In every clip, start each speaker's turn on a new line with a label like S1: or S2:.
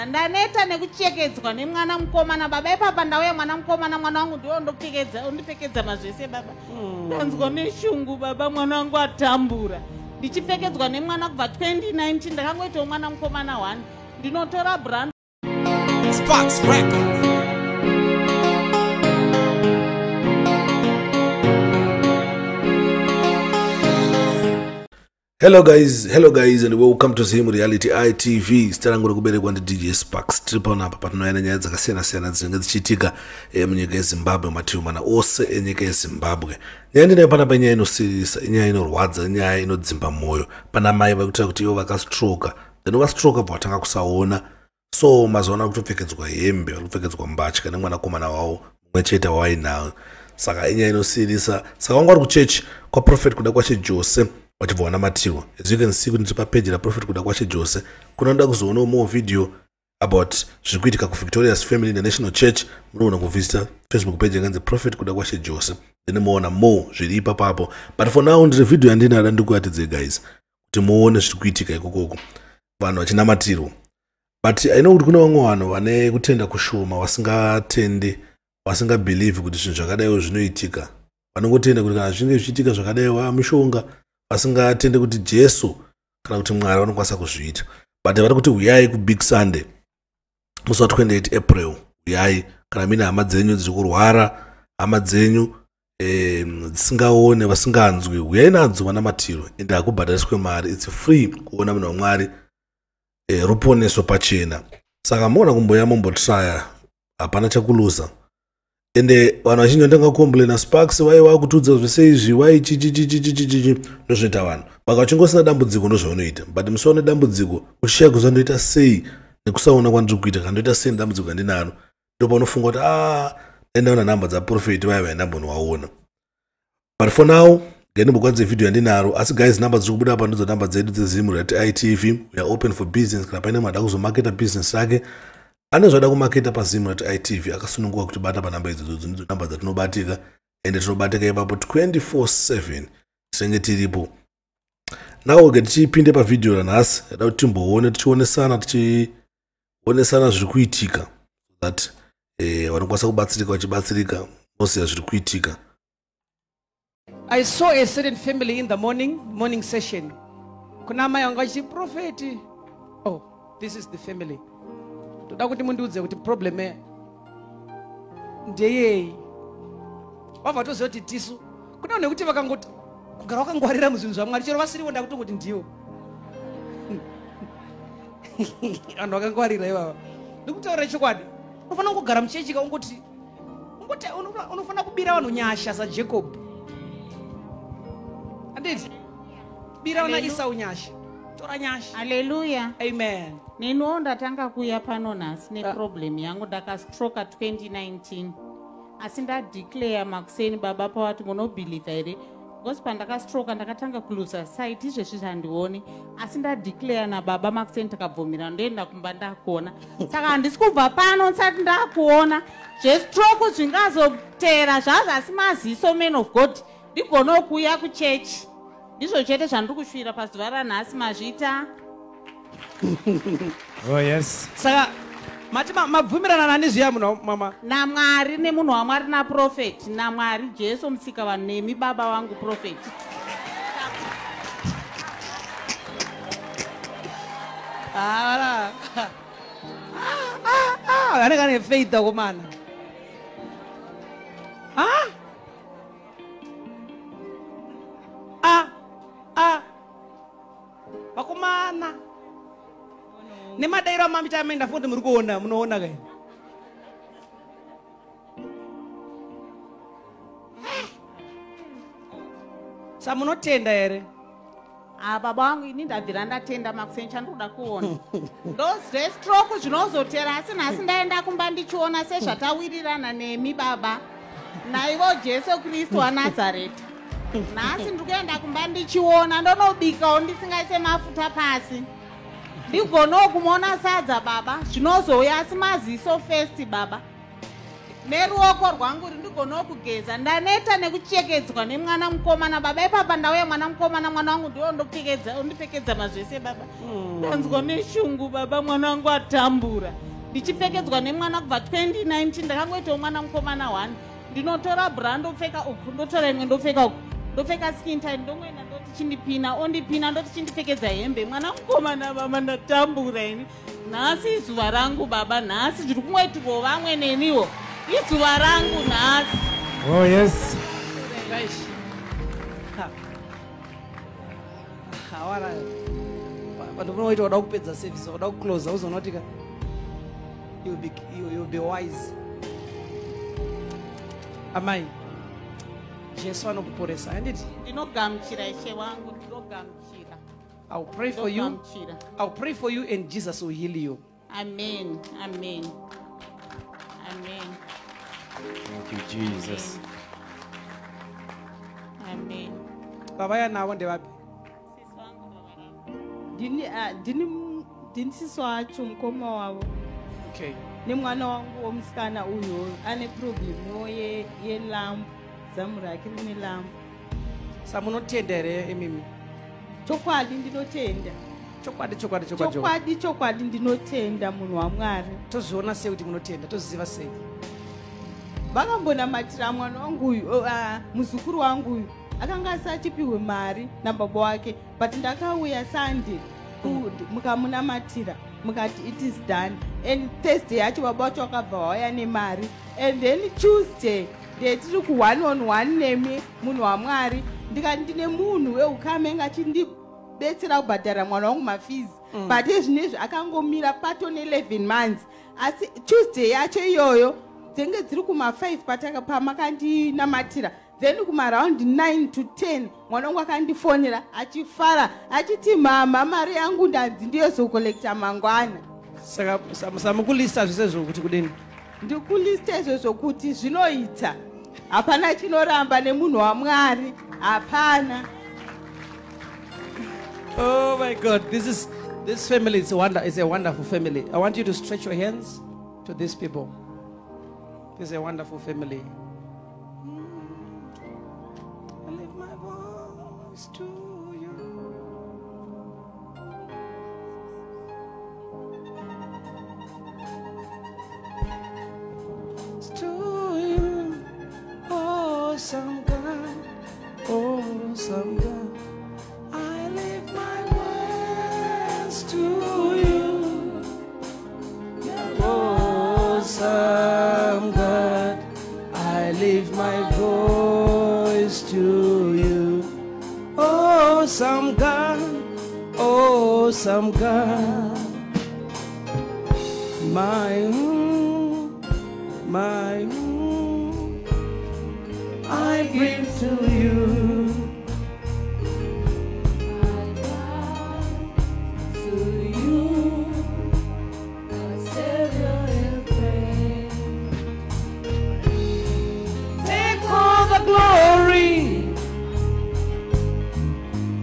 S1: Ndaneta nekuchekedzwa nemwana Mkomana baba ipapa ndauya mwana Mkomana mwana wangu ndiwo undipfekedza mazvese baba. Ndanzwa neshungu baba mwana wangu atambura. Ndichipfekedzwa nemwana kubva 2019 ndakangoitawo mwana Mkomana 1. Ndinotora brand
S2: Sparks Records.
S3: Hello guys and welcome to Zim Reality ITV. Starangura kuberekwa ndi DJ Sparks. Triple napa patinoyana nyaya dzakasiyana-siyana dzinenge dzichiitika munyika yeZimbabwe mativi mana ose enyika yeZimbabwe. Nyaya ndine pana panyaya inosirisa, inyaya inorwadza, inyaya inodzimba moyo. Pana mai vakutaura kuti ivo vakastroka. Then vakastroka pavatanga kusaona. So mazoona kutopfekedzwa hembe, vakupfekedzwa mbatya nemwanakomana wavo mumwe chete wainawo. Saka inyaya inosirisa. Saka vanga vari kuchechi kwa Prophet kuda kwache Jose. Wachibwana matiro. As you can see kuti pa page la Prophet kuda kwache Jose kunoda kuzoona more video about zvikuitika ku Victorious Family International Church. Munoona kuvisita Facebook page yanganze Prophet kuda kwache Jose. Then muona more zviri ipapo. But for now ndiri video yandina ada ndikuatidze guys kuti muone zvikuitika ikoko vanhu vachina matiro. But I know kuti kuna vamwe vanhu vane kutenda kushoma vasingatende vasinga believe kuti zvinhu zvakadai zvinoitika. Vanongotenda kuti kana zvinenge zvichiitika zvakadai mushonga vasingatende kuti Jesu kana kuti Mwari vanokwanisa kuzviita. But vari kuti uyai ku Big Sunday musi wa 28 April uyai kana mina hama dzenyu dziri kurwara hama dzenyu dzisingaone vasinganzwi uyai nadzo vana matiro ende hakubhadhariswe mari. It's free kuona munhu waMwari ruponeso pachena. Saka muona kumboya mumbotraya hapana chakuluza. Ende vanhu vazhinji vandanga complaina Sparks waiva kutudza zvese izvi wai chichichichichichichi ndozvinoita vanhu vakachingosina dambudziko ndozvaunoita. But musaone dambudziko uchishaya kuzondoita sei nekusaona kwandiri kuita kana ndoita sei dambudziko andinaro ndipo unofunga kuti endaona namba dzaProfit vaiva ndambonwaona. But for now ngendimbokuadze video yandinaro. Asi guys namba dziri kubuda apa ndidzo namba dzedu dzeZim Reality ITV. We are open for business kana paine mada kuzomarketa business yake anozvada kumaketa paZim Reality ITV akasununguka kuti bata panamba idzodzo ndidzo namba dzatinobatika ende tinobatika ipapo 24/7 tinenge tiripo. Nawo tichipinde pavideo ranhasi ndada kuti timboone tichionesana zviri kuitika that vanokwanisa kubatsirika vachibatsirika mosiya zviri kuitika.
S4: I saw a certain family in the morning session. Kuna mai vanga vachi Prophet. Oh, this is the family. Toda kuti mundiudze kuti problem ndeyei. Wabva tozoti tisu. Kuna nekuti vakangoti kugara wakangwarira muzvinhu zvaMwari chero vasiriwo ndakutongoti ndiwo. Vanhu vakangwarira ivava. Ndikutaura chokwadi. Unofanira kugara muchechi ungoti unofanira kubira vanhu nyasha saJacob. Anditi? Bira una Esau nyasha. Tora nyasha.
S1: Hallelujah.
S4: Amen.
S1: Nino ndatanga kuya pano nhasi neproblem yangu ndakastroka 2019 asi ndadeclare makuseni baba pawati munobhiliva here because pandakastroka ndakatanga kuluza sight izvezvi zvandioni asi ndadeclare nababa makuseni takabvumira ndoenda kumba ndakuona saka handisi kubva pano ndisati ndakuona zvestroke zvingazotera zvazvasi maziso man of God ndigona kuuya kuchechi ndizvo chete zvandiri kushuvira pazuva ranhasi mazvita.
S2: Oh yes.
S4: Saka mati mabvumirana nani zviya munhu mama?
S1: naMwari nemunhu waMwari naProfeti naMwari Jesu musika vanhu nemi baba wangu Profeti.
S4: Vanenge vane faith akomana. Vakomana nemadairo amamita amenda futi muri kuona munoona kai sa munotenda here?
S1: Baba wangu ini ndabvira ndatenda makuseni chandinoda kuona ndozve stroke zvinozotera asi nhasi ndaenda kumba ndichiona sezvatawirirana nemi baba naivo Jesu Kristu waNazareta. Nhasi ndiri kuenda kumba ndichiona ndonobikawo ndisingaise mafuta pasi ndigonawo kumona sadza baba zvinozouya asi maziso first baba. neruoko rwangu rundigona kugeza ndaneta nekuchekedzwa nemwana mukomana baba ipapa ndauya mwana mukomana mwana wangu ndiwo undipfekedza mazvese baba ndanzwa neshungu baba mwana wangu atambura ndichipfekedzwa nemwana kubva 2019 ndakangoitawo mwana mukomana 1 ndinotora bra ndopfeka uku ndotora imwe ndopfeka uku ndopfeka skin tight ndomwena ndoti chindipina ondipina ndoti chindipfekedza hembe mwana mukomana baba ndatambura ini nhasi izuva rangu baba nhasi zviri kungoitirwo vamwe neniwo izuva rangu nhasi.
S2: Oh yes.
S4: Awara vanhu vanoita vada kupedza service vada kuclose uzoona kuti you'll be wise. Amai Jesu anokuporesa handiti
S1: ndinogamuchira ishe wangu ndinogamuchira.
S4: I'll pray for you. I'll pray for you and Jesus will heal you.
S1: Amen. Amen. Amen.
S2: Thank you, Jesus.
S1: Amen.
S4: Baba yanawo ndewapi?
S5: Ndini sisi wacho mukoma wavo.
S4: Okay.
S5: Nemwana wangu womusikana uyo ane problem yelambu zamu rake rine lambu.
S4: Samunotenda here emimi?
S5: Chokwadi ndinotenda. Chokwadi ndinotenda munhu waMwari.
S4: Tozviona sei kuti munotenda? Toziva sei?
S5: Vakambonamatira mwana wangu uyu muzukuru wangu uyu akanga asachipihwe mari nababa wake but ndakauya Sunday mukamunamatira mukati it is done and Thursday yacho baba wacho wakabva wauya nemari and then Tuesday ndetiri ku1-on-1 nemi munhu waMwari ndikati ndine munhu weukamenga achindibetsera kubhadhara mwana wangu mafees but ezvinezvi akangomira pato ne11 months asi Tuesday yacho iyoyo dzenge dziri kuma5 pamakandinamatira then kumaraundi 9 to 10 mwana wangu akandifonera achifara achiti mama mari yangu ndanzi ndiyozokolekta mangwana.
S4: Saka samukulista zvisezvo kuti kudini?
S5: Ndikulista izvozvo kuti zvinoita hapana chinoramba nemunhu waMwari hapana.
S4: Oh my God, this family is a wonderful family. I want you to stretch your hands to these people. This is a wonderful family. I lift my voice to you. It's to you, awesome God, awesome God. I lift my voice to you, awesome God. I lift my voice to you, awesome God, awesome God. I give to you. Glory,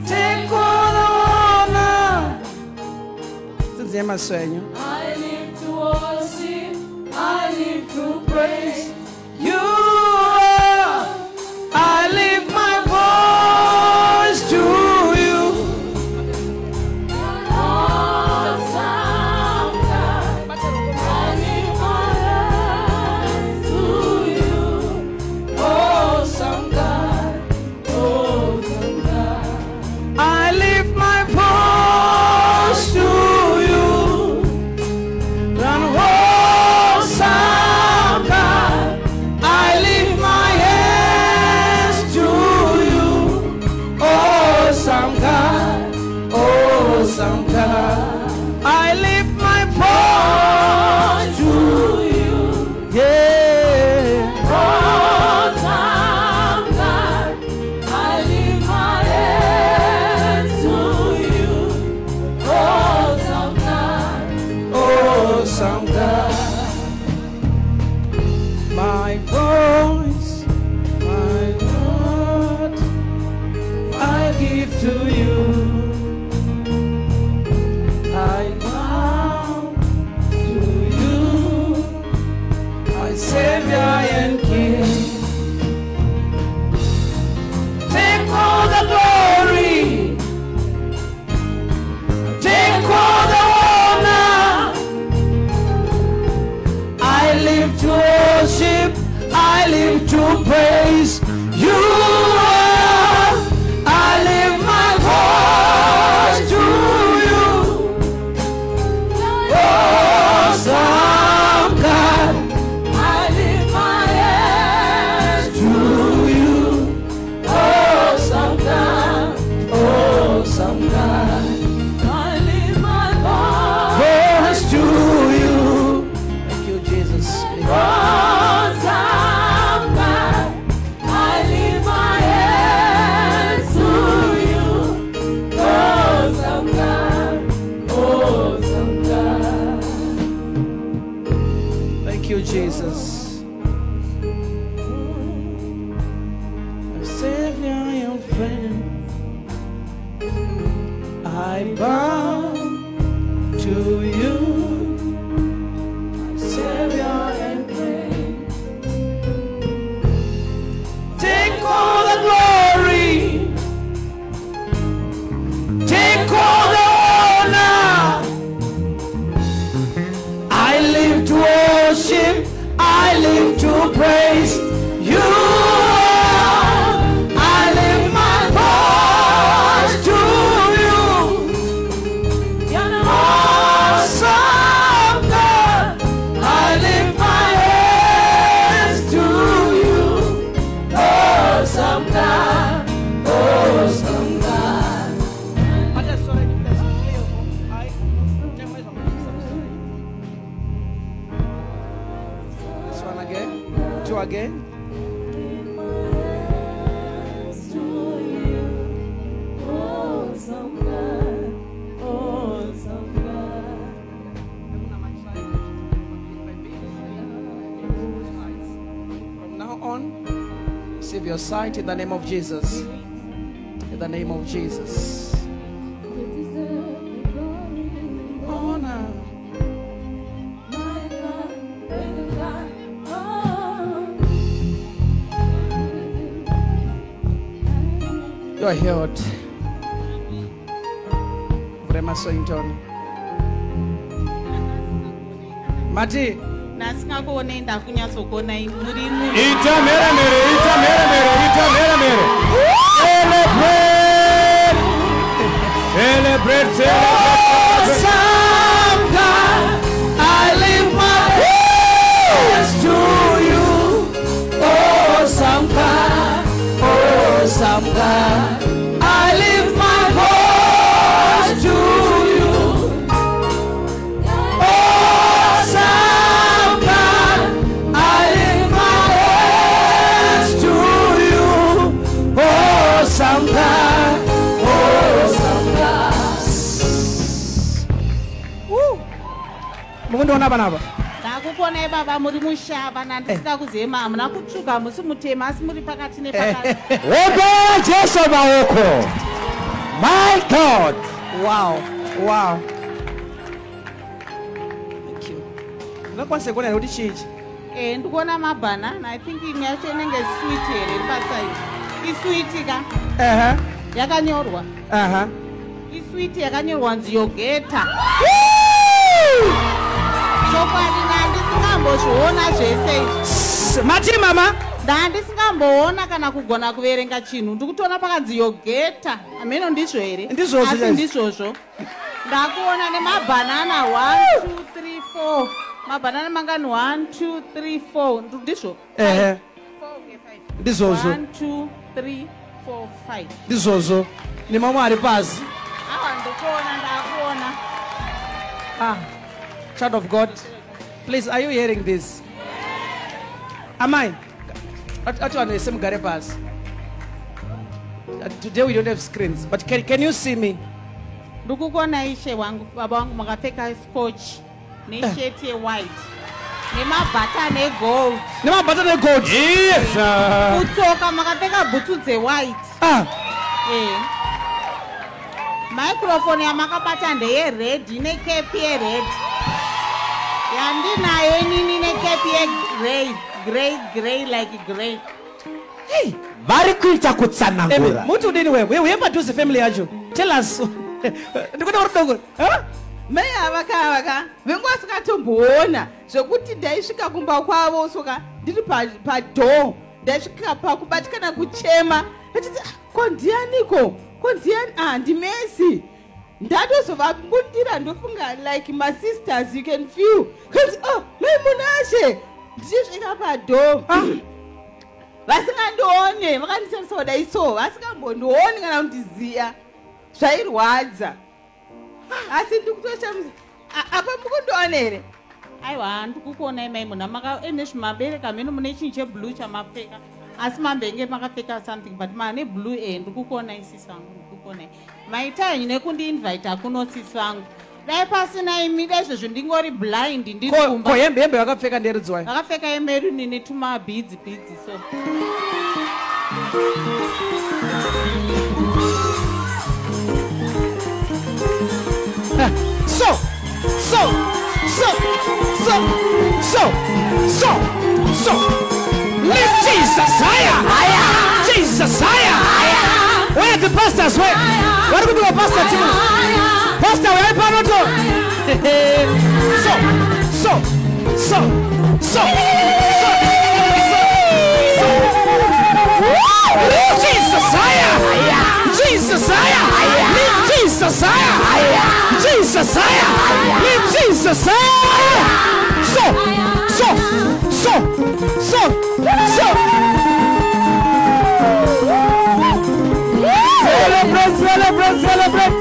S4: take all the honor. Since I'm a sueño. I live to worship, I live to praise you. I lift my voice to you. Awesome God, I lift my hands to you. Awesome God, awesome God. I lift my voice to you. And awesome God, I lift my hands to you. Awesome God, awesome God. I lift my voice to you. Yeah. Awesome God, I lift my hands to you. Awesome God, awesome God. My voice, my God, I give to you. I bow to you, my Savior. live to worship, I live to praise you. I live my voice to you. Awesome God, I live my hands to you. Awesome God, awesome God, I live my voice to you. Thank you, Jesus. Awesome God, I live my hands to you. Awesome God, awesome God. Thank you, Jesus. Our Savior, your friend, I bow to you. Savior and friend, take all the glory, take all the honor. I live to worship, I live to praise you. I live my voice to you. Awesome God, I lift my hands to you. Awesome God, awesome God. I just saw it. This one again. Two again. From now on, receive your sight in the name of Jesus. In the name of Jesus. Honor. You are healed. Vrema Sointon. Mati.
S1: Nasingakuonei ndakunyatsokuona muri
S2: Ita mere mere, ita mere mere, ita mere mere. Celebrate, celebrate, celebrate.
S4: Awesome God, I live my voice to you. Awesome God, awesome God, I live my voice to you. Awesome God, I live my hands to you. Awesome God, awesome God. Woo! Mukundiona panapa?
S1: ndakukonai baba muri mushava nandisingakuzema hamuna kutsvuka musi mutema asi muri pakati nepakati.
S6: Open Jesu maoko. My God.
S4: Wow, wow. Thank you. Ungakwanisa kuona kuti chinji?
S1: Ndikuona mabanana. I think imwe yacho inenge sweet here pasaidi. Isweet ka? Yakanyorwa. Isweet yakanyorwa nzi yogeta. Chokwadi ndandisingambozviona zvese izvi.
S4: Mati mama?
S1: Ndandisingamboona kana kugona kuverenga chinhu. Ndikutoona pakanzi yogeta. Ameno ndizvo here?
S4: Ndizvozvo.
S1: Asi ndizvozvo. Ndakuona nemabanana 1, 2, 3, 4. Mabanana mangani 1, 2, 3, 4. Ndizvo? 4,
S4: Ndizvozvo.
S1: 1, 2, 3, 4, 5.
S4: Ndizvozvo. Ni mamwe ari pasi.
S1: Awa ndikuona ndakuona.
S4: Child of God, please, are you hearing this? Am I? Today we don't have screens, but can you see me?
S1: Ndikukuona ishe wangu, baba wangu makapfeka scotch nesheti white nemabhatani egold.
S4: Nemabhatani egold.
S2: Yes.
S1: Kutsoka makapfeka bhutsu white. Microphone yamakabata ndeyered nekepi yered. Yandinayo inini nekepi grey like grey.
S6: Hey, vari kuita kutsanangura.
S4: Mutu udini wewe? Wewe padhuze family yacho. Tell us. Ndikuda kuti doko.
S5: Meya vaka vengwasingatomboona zvekuti ndaisvika kumba kwavo soka ndiri padhoo ndaisvika pakubatikana kuchema achiti ko ndianiko ko ndiani ndimesi ndatozovabundira ndofunga like my sisters you can feel kuti maimunashe ndichisvika padhoo vasingandione vakandishamisa kudai so vasingambondioni kana kundiziya zvairwadza asi ndikutoshamisa apa mukundiona here
S1: aiwa ndikukuonai maimuna makaene zvimabereka meno mune chinhu cheblue chamapfeka asi mambenge makapfeka something but maane blue ndikukuonai sisi vangu ndikukuonai maitanyi nekundiinvite kuno sisi vangu dai pasina imi dai izvozvo ndingori blind
S4: ndirikumba hembe vakapfeka nderidzwai
S1: vakapfeka hembe runi netumabhidzi
S4: so lift Jesus higher Jesus higher where the pastors where what do you pastor Timo pastor where panoto so Jesus higher Jesus higher lift Jesus higher Jesus higher lift Jesus higher celebrate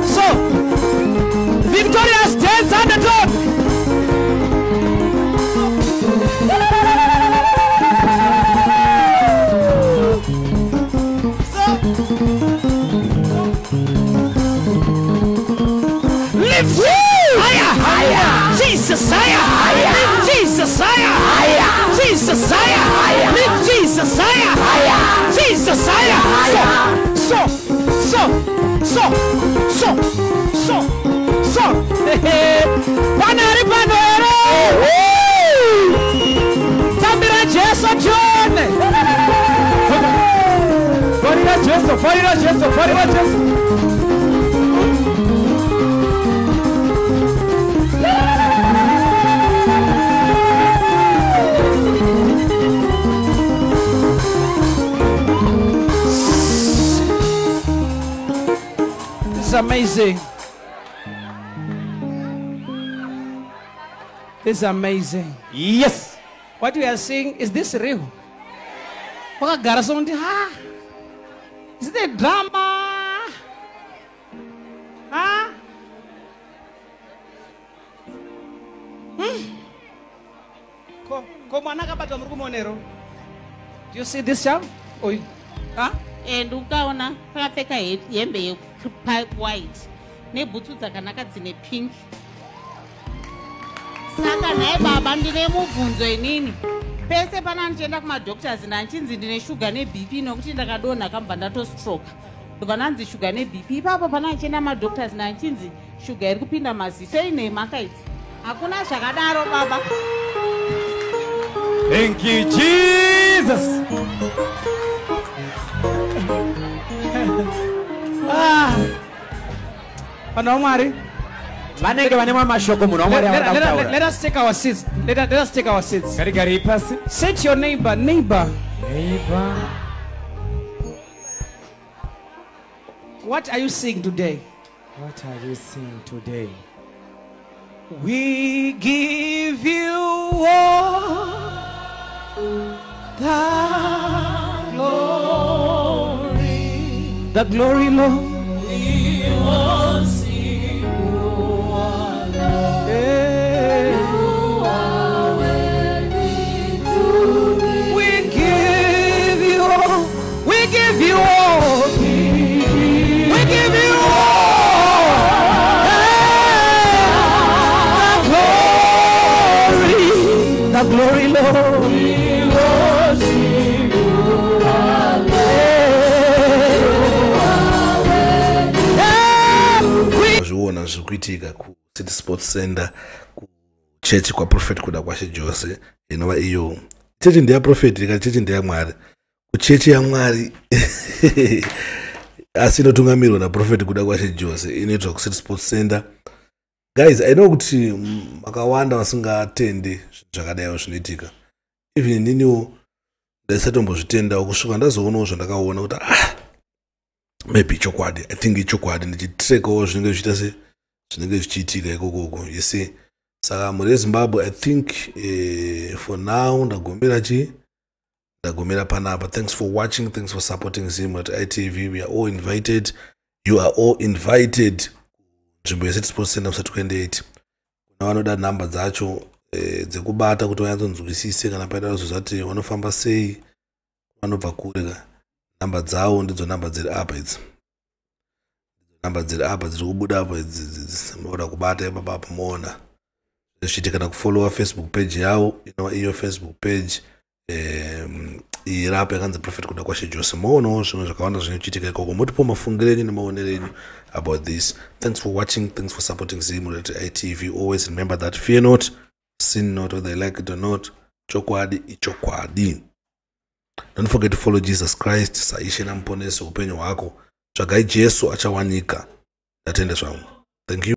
S4: so victorious dance at the top. Lift higher Jesus higher Jesus higher Jesus higher lift Jesus higher Jesus higher so panari panere tambira Jesu John farira Jesu This is amazing. This is amazing.
S6: Yes.
S4: What we are seeing, is this real? Is it a drama? Do you see this child?
S1: And ukaona vakapfeka hembe white nebhutsu dzakanaka dzine pink. Saka naye baba ndine mubvunzo inini pese pana ndichienda kumadoctors ndichinzi ndine shuga nebp nokuti ndakadonha kambva ndatostroke ndobva nanzi shuga nebp ipapo pana ndichienda madoctors ndichinzi shuga iri kupinda maziso ine makaidzi hakuna zvakadaro baba.
S6: Thank you Jesus.
S4: Let us take our seats. Let us take our seats. Say to your neighbor. What are you seeing today?
S6: What are you seeing today?
S4: We give you all the glory, Lord.
S5: We worship you, Lord. You are worthy to be.
S4: We give you all. We give you all. We give you all. The glory, Lord.
S5: We worship you, Lord.
S3: zviona zvikuitika kuCity Sports Center kuchechi kwaprofeti kuda kwashe Jose inova iyo chechi ndeyaprofeti ika chechi ndeyamwari kuchechi yamwari asi inotungamirwa naprofeti kuda kwaShe Jose inoitwa kuCity Sports Center. Guys, I know kuti makawanda vasingatende zvakadaiwo zvinoitika. Even niniwo ndaisatombozvitendawo kusvika ndazoonawo zvandakaona kuti maybe chokwadi. I think ichokwadi ndichitrekawo zvinenge zvichiita se zvinenge zvichiitika ikokoko. You see, saka muri Zimbabwe, I think for now ndagomera panapa. Thanks for watching, thanks for supporting Zimu at ITV. We are all invited. You are all invited. Nzvimbo yeCity Sports Center kusati kuende kuna vanoda namba dzacho dzekubata kuti vanyatsonzwisise kana paita zvozati vanofamba sei vanobva kure. Namba dzawo ndidzo namba dziri apa idzi. Namba dziri apa dziri kubuda apa idzi munoda kubata ipapa apo muona. Zvichiitika kana kufollowa Facebook page yawo inova iyo Facebook page irapa yakanzi Prophet kuda kwaShe Jose. Muonawo zvimwe zvakawanda zvinochiitika ikoko. Motipo mafungiro enyu nemaonero enyu about this. Thanks for watching, thanks for supporting Zimu at ITV. Always remember that fear not, sin not, whether you like it or not. Chokwadi ichokwadi. Don't forget to follow Jesus Christ. Saishe na mponesi upenyo wako. Tsvagai Jesu achawanika. Tatende zvangu. Thank you.